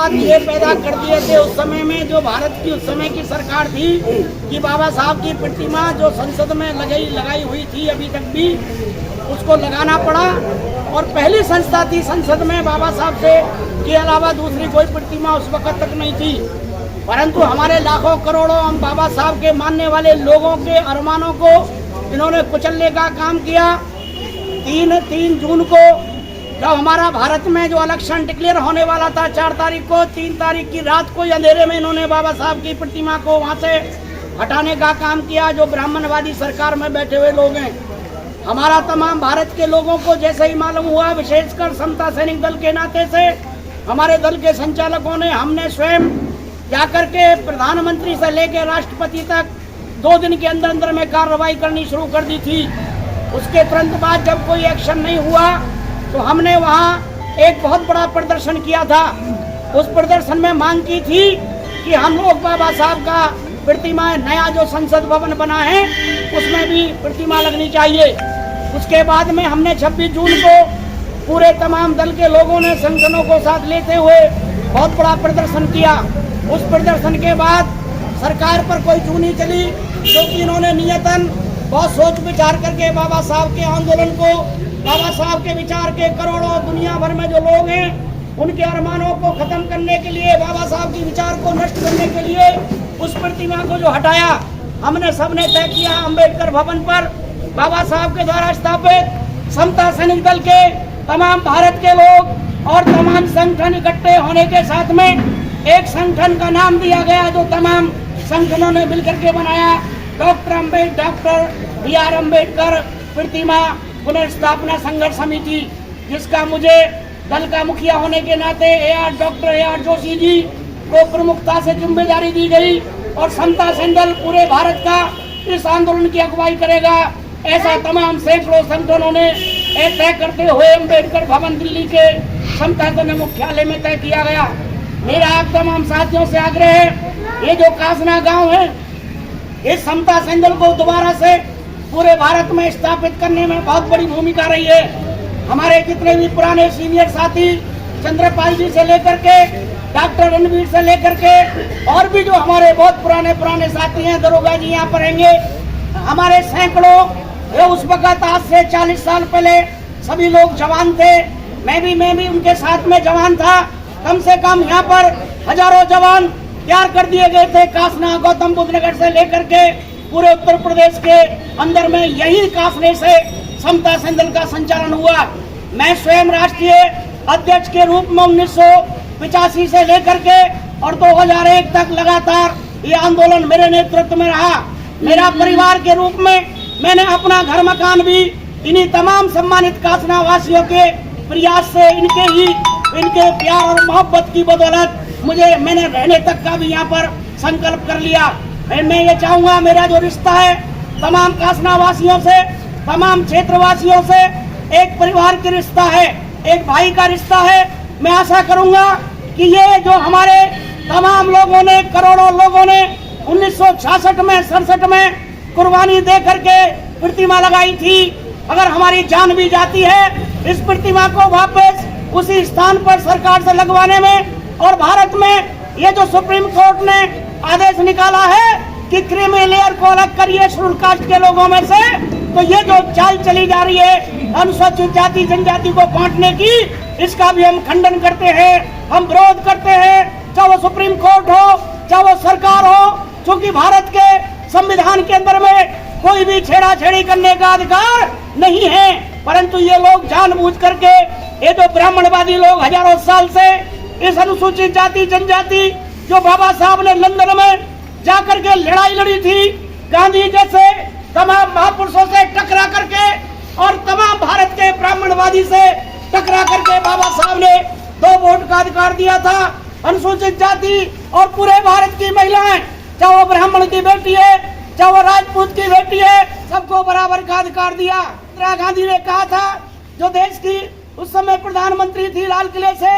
हालात ये पैदा कर दिए थे उस समय में, जो भारत की उस समय की सरकार थी, कि बाबा साहब की प्रतिमा जो संसद में लगाई हुई थी अभी तक भी, उसको लगाना पड़ा। और पहली संस्था थी संसद में बाबा साहब से के अलावा दूसरी कोई प्रतिमा उस वक्त तक नहीं थी। परंतु हमारे लाखों करोड़ों हम बाबा साहब के मानने वाले लोगों के अरमानों को इन्होंने कुचलने का काम किया। 3 जून को जब हमारा भारत में जो इलेक्शन डिक्लेयर होने वाला था 4 तारीख को, 3 तारीख की रात को अंधेरे में इन्होंने बाबा साहब की प्रतिमा को वहाँ से हटाने का काम किया। जो ब्राह्मणवादी सरकार में बैठे हुए लोग हैं, हमारा तमाम भारत के लोगों को जैसे ही मालूम हुआ, विशेषकर समता सैनिक दल के नाते से हमारे दल के संचालकों ने, हमने स्वयं जाकर के प्रधानमंत्री से लेकर राष्ट्रपति तक 2 दिन के अंदर अंदर में कार्रवाई करनी शुरू कर दी थी। उसके तुरंत बाद जब कोई एक्शन नहीं हुआ तो हमने वहाँ एक बहुत बड़ा प्रदर्शन किया था। उस प्रदर्शन में मांग की थी कि हम लोग बाबा साहब का प्रतिमा, नया जो संसद भवन बना है उसमें भी प्रतिमा लगनी चाहिए। उसके बाद में हमने 26 जून को पूरे तमाम दल के लोगों ने, संगठनों को साथ लेते हुए बहुत बड़ा प्रदर्शन किया। उस प्रदर्शन के बाद सरकार पर कोई जू नहीं चली, क्योंकि इन्होंने नियतन बहुत सोच विचार करके बाबा साहब के आंदोलन को, बाबा साहब के विचार के करोड़ों दुनिया भर में जो लोग हैं उनके अरमानों को खत्म करने के लिए, बाबा साहब के विचार को नष्ट करने के लिए उस प्रतिमा को जो हटाया, हमने सबने तय किया अंबेडकर भवन पर बाबा साहब के द्वारा स्थापित समता सैनिक दल के तमाम भारत के लोग और तमाम संगठन इकट्ठे होने के साथ में एक संगठन का नाम दिया गया, जो तमाम संगठनों ने मिलकर के बनाया, डॉक्टर B.R. अम्बेडकर प्रतिमा पुनर्स्थापना संघर्ष समिति, जिसका मुझे दल का मुखिया होने के नाते डॉक्टर A.R. जोशी जी को प्रमुखता से जिम्मेदारी दी गई और समता सैनिक दल पूरे भारत का इस आंदोलन की अगुवाई करेगा। ऐसा तमाम सैकड़ों संगठनों ने तय करते हुए अम्बेडकर भवन दिल्ली के समता सैनिक मुख्यालय में तय किया गया। मेरा आप तमाम साथियों से आग्रह है, ये जो कासना गांव है, इस समता सैनिक दल को दोबारा से पूरे भारत में स्थापित करने में बहुत बड़ी भूमिका रही है। हमारे जितने भी पुराने सीनियर साथी, चंद्रपाल जी से लेकर के डॉक्टर रणवीर से लेकर के और भी जो हमारे बहुत पुराने साथी हैं, दरोगा जी यहाँ पर रहेंगे, हमारे सैकड़ों, उस वक्त आज से 40 साल पहले सभी लोग जवान थे। मैं भी उनके साथ में जवान था। कम से कम यहाँ पर हजारों जवान तैयार कर दिए गए थे। कासना, गौतम बुद्ध नगर से लेकर के पूरे उत्तर प्रदेश के अंदर में यही काफले से समता सैनिक दल का संचालन हुआ। मैं स्वयं राष्ट्रीय अध्यक्ष के रूप में 1985 से लेकर के और 2001 तक लगातार ये आंदोलन मेरे नेतृत्व में रहा। मेरा परिवार के रूप में मैंने अपना घर मकान भी इन्हीं तमाम सम्मानित कासना वासियों के प्रयास से, इनके प्यार और मोहब्बत की बदौलत मैंने रहने तक का भी यहाँ पर संकल्प कर लिया। मैं ये चाहूंगा, मेरा जो रिश्ता है तमाम कासना वासियों से, तमाम क्षेत्र वासियों से एक परिवार का रिश्ता है, एक भाई का रिश्ता है। मैं आशा करूंगा कि ये जो हमारे तमाम लोगों ने, करोड़ों लोगों ने 1966 में, 67 में कुर्बानी दे करके प्रतिमा लगाई थी, अगर हमारी जान भी जाती है इस प्रतिमा को वापस उसी स्थान पर सरकार से लगवाने में, और भारत में ये जो सुप्रीम कोर्ट ने आदेश निकाला है कि क्रीमी लेयर को अलग करिए शेड्यूल कास्ट के लोगों में से, तो ये जो चाल चली जा रही है अनुसूचित जाति जनजाति को बांटने की, इसका भी हम खंडन करते हैं, हम विरोध करते हैं। चाहे वो सुप्रीम कोर्ट हो, चाहे वो सरकार हो, क्योंकि भारत के संविधान के अंदर में कोई भी छेड़ाछेड़ी करने का अधिकार नहीं है। परंतु ये लोग जानबूझ करके, ये जो ब्राह्मणवादी लोग हजारों साल से इस अनुसूचित जाति जनजाति, जो बाबा साहब ने लंदन में जाकर के लड़ाई लड़ी थी, गांधी जैसे तमाम महापुरुषों से टकरा करके और तमाम भारत के ब्राह्मणवादी से टकरा करके बाबा साहब ने 2 वोट का अधिकार दिया था। अनुसूचित जाति और पूरे भारत की महिलाएं, चाहे वो ब्राह्मण की बेटी है, चाहे वो राजपूत की बेटी है, सबको बराबर का अधिकार दिया। इंदिरा गांधी ने कहा था, जो देश की उस समय प्रधानमंत्री थी, लाल किले से